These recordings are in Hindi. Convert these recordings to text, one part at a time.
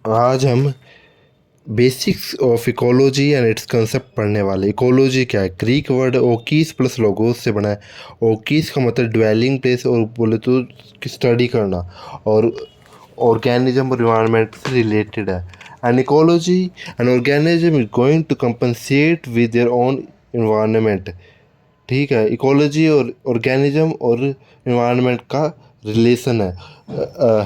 आज हम basics of ecology and it's concept पढ़ने वाले। इकोलॉजी क्या है? ग्रीक वर्ड ओकीस प्लस लोगोस से बना है। ओकीस का मतलब ड्वेलिंग प्लेस और बोले तो स्टडी करना, और ऑर्गेनिज्म और इन्वायरमेंट से रिलेटेड है। And ecology and organism is going to compensate with their own environment. ठीक है, इकोलॉजी और ऑर्गेनिज्म और इन्वायरमेंट का रिलेशन है।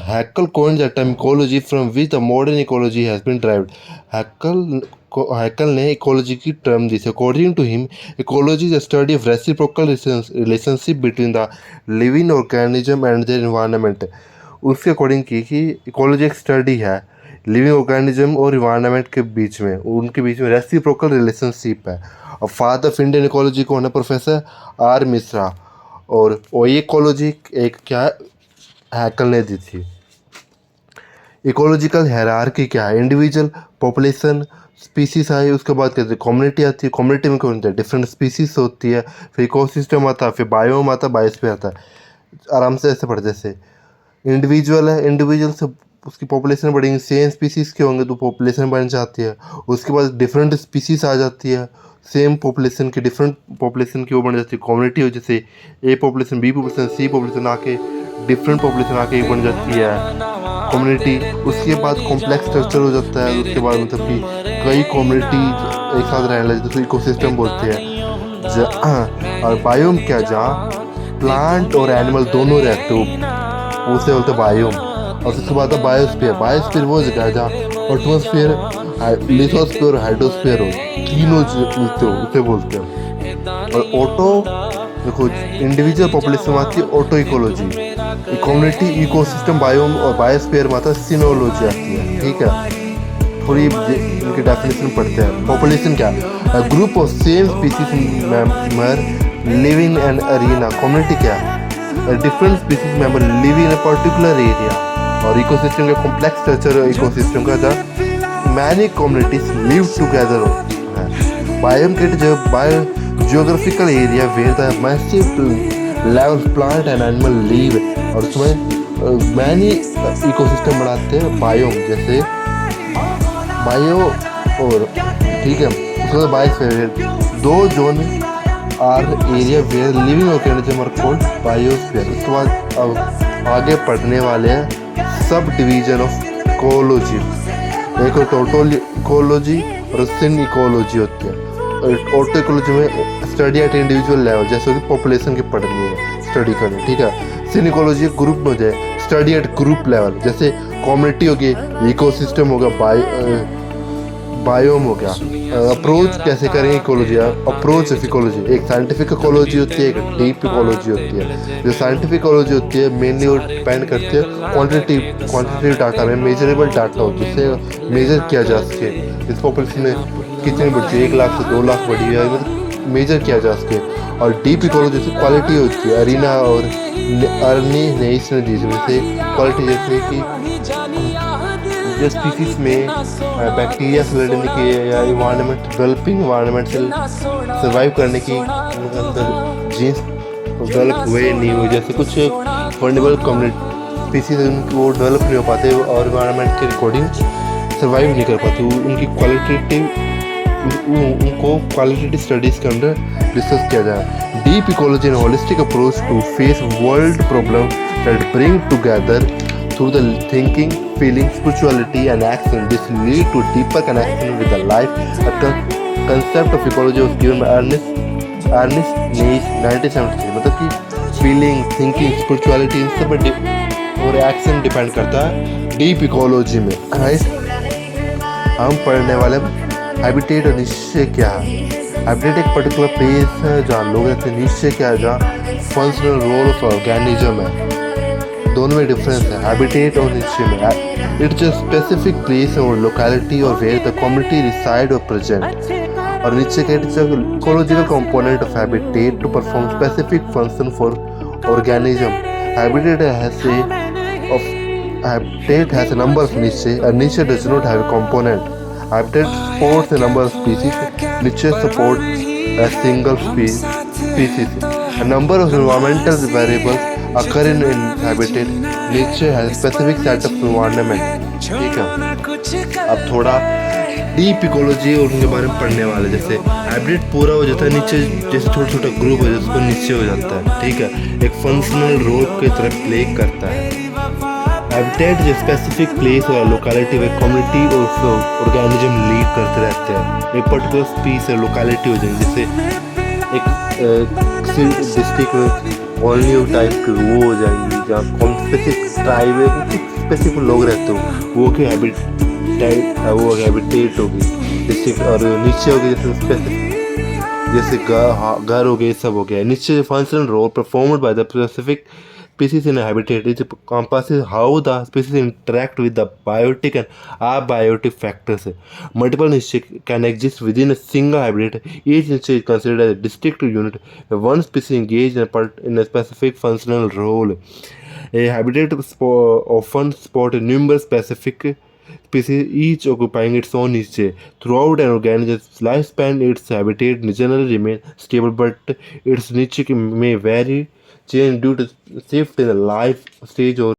हैकल coined the term ecology from which the modern ecology has been derived. हैकल ने इकोलॉजी की टर्म दी थी। According to him, ecology is a study of reciprocal relationship between the living organism and their environment. उसके अकॉर्डिंग की कि इकोलॉजी एक स्टडी है लिविंग ऑर्गेनिज्म और इन्वायरमेंट के बीच में, उनके बीच में रेसिप्रोकल रिलेशनशिप है। और फादर ऑफ इंडियन इकोलॉजी कौन है? Professor are Mishra. और इकोलॉजी एक क्या हैकल ने दी थी। इकोलॉजिकल हायरार्की क्या है? इंडिविजुअल, पॉपुलेशन, स्पीसीज आई, उसके बाद कहते हैं कम्युनिटी आती है। कम्युनिटी में कौन होता है? डिफरेंट स्पीसीज होती है। फिर इकोसिस्टम आता है, फिर बायोम आता है, बायोस्फीयर आता है। आराम से ऐसे पढ़ जैसे इंडिविजुअल है, इंडिविजुअल से उसकी पॉपुलेशन बढ़ेगी। सेम स्पीसीज के होंगे तो पॉपुलेशन बढ़ जाती है। उसके बाद डिफरेंट स्पीसीज आ जाती है, सेम पॉपुलेशन की डिफरेंट पॉपुलेशन की वो बन जाती है कम्युनिटी हो। जैसे A population, B population, C population आके डिफरेंट पॉपुलेशन आके बन जाती है कम्युनिटी। उसके बाद कॉम्प्लेक्स स्ट्रक्चर हो जाता है। उसके बाद मतलब कि कई कम्युनिटी एक साथ रहने लगे, जिसको इकोसिस्टम बोलते हैं। और बायोम क्या? जहाँ प्लांट और एनिमल दोनों रहते हो, उसे बोलते हैं बायोम। और उसके बाद है बायोस्फीयर। बायोस्फीयर वो जगह है जहाँ एटमॉस्फेयर, लिथोस्फीयर और हाइड्रोस्फीयर हो, तीनों मिलते हो, उसे बोलते हैं। और ऑटो देखो, इंडिविजुअल पॉपुलेशन में आती है auto ecology. Community, ecosystem, biome और बायोस्फीयर में आता है सिनोलॉजी आती है। ठीक है, थोड़ी इनकी डेफिनेशन पढ़ते हैं। पॉपुलेशन क्या? Group of same species member living in arena. Community क्या है? Different species member live in a particular area. और इकोसिस्टम का कॉम्प्लेक्स स्ट्रक्चर इकोसिस्टम का जहाँ मैनी कम्युनिटीज लिव टुगेदर है। बायोम के जब biogeographical area where the massive level plant and animal live. और उसमें मैनी इकोसिस्टम बनाते हैं बायोम, जैसे बायो और ठीक है। उसके बाद बायोस्फीयर, दो zone or area where living organism are called biosphere. उसके बाद अब आगे पढ़ने वाले हैं सब डिवीजन ऑफ इकोलॉजी। एक टोटल इकोलॉजी और सिन इकोलॉजी होती है। ऑटो इकोलॉजी में स्टडी एट इंडिविजुअल लेवल, जैसे कि पॉपुलेशन की पढ़नी है, स्टडी करनी। ठीक है। सिन इकोलॉजी ग्रुप में हो जाए, स्टडी एट ग्रुप लेवल, जैसे कम्युनिटी होगी, इकोसिस्टम होगा, बायोम हो गया। अप्रोच कैसे करेंगे इकोलॉजी? अप्रोच ऑफ इकोलॉजी, एक साइंटिफिक इकोलॉजी होती है, एक डीप इकोलॉजी होती है। जो साइंटिफिक इकोलॉजी होती है मेनली वो डिपेंड करती है क्वांटिटेटिव डाटा में, मेजरेबल डाटा हो जिससे मेजर किया जा सके इस पॉपुलेशन में कितनी बढ़ती है, 1 लाख से 2 लाख बढ़ी है, मतलब मेजर किया जा सके। और डीप इकोलॉजी से क्वालिटी होती है। अरीना और अर्नी नेइस ने दी जैसे क्वालिटी, जैसे कि जो स्पीसीज में बैक्टीरिया से लड़ने की या इन्वायरमेंट, डेवलपिंग इन्वायरमेंट से सर्वाइव करने की उनके अंदर जीन्स डेवलप हुए नहीं हुए। जैसे कुछ वल्नरेबल कम्युनिटी स्पीसीज वो डेवलप नहीं हो पाते और इन्वायरमेंट के अकॉर्डिंग सर्वाइव नहीं कर पाते। उनकी उनको क्वालिटेटिव स्टडीज़ के अंदर डिस्कस किया जाए। Deep ecology and holistic approach to face world problem that bring together through the thinking, feeling, spirituality and action. This lead to deeper connection with the life. The concept of ecology was given by Ernest Neis 1973। मतलब कि फीलिंग, थिंकिंग, स्पिरिचुअलिटी इन सब में और एक्शन डिपेंड करता है डीप इकोलॉजी में। राइट, हम पढ़ने वाले हैबिटेट और निश्चय क्या है। हैबिटेट एक पर्टिकुलर प्लेस है जहाँ लोग रहते हैं। निश्चय क्या है? जहाँ फंक्शनल रोल ऑफ ऑर्गेनिज्म है। दोनों में डिफरेंस है हैबिटेट और निश्चय में। इट्स अ स्पेसिफिक प्लेस और लोकेलिटी और वेयर द कम्युनिटी रिसाइड और प्रेजेंट। और निश्चय का it's ecological component of habitat to perform specific function for organism. Habitat has a number of niche and niche does not have a component. Habitat supports a number of species. Niche supports a single species. A number of environmental variables occur in habitat. Nature has a specific set of environment. ठीक है। अब थोड़ा डीप इकोलॉजी और उनके बारे में पढ़ने वाले, जैसे हाइब्रिड पूरा हो जाता है नीचे, जैसे छोटा छोटा ग्रुप है जिसको नीचे हो जाता है, ठीक है, एक फंक्शनल रोल की तरह प्ले करता है। हैबिटेट जो स्पेसिफिक प्लेस और लोकेलिटी में कम्युनिटी और ऑर्गेनिज्म लीड करते रहते हैं। एक पर्टिकुलर स्पीस है लोकेलिटी हो जाएगी, जैसे एक डिस्ट्रिक्ट में ओनली टाइप की वो हो जाएंगी जहाँ कौन स्पेसिफिक ट्राइब है, कुछ स्पेसिफिक लोग रहते हो, वो की हैबिटेट वो हैबिटेट होगी डिस्ट्रिक्ट। और नीचे होगी जैसे स्पेसिफिक, जैसे घर हो गए, सब हो गया। नीचे functional role performed by the specific species in a habitat which encompasses how the species interact with the biotic and abiotic factors. Multiple niches can exist within a single habitat. Each niche is considered as a distinct unit where one species engages in a specific functional role. A habitat often supports numerous specific species, each occupying its own niche. Throughout an organism's lifespan, its habitat generally remains stable, but its niche may vary, change due to shift in the life stage or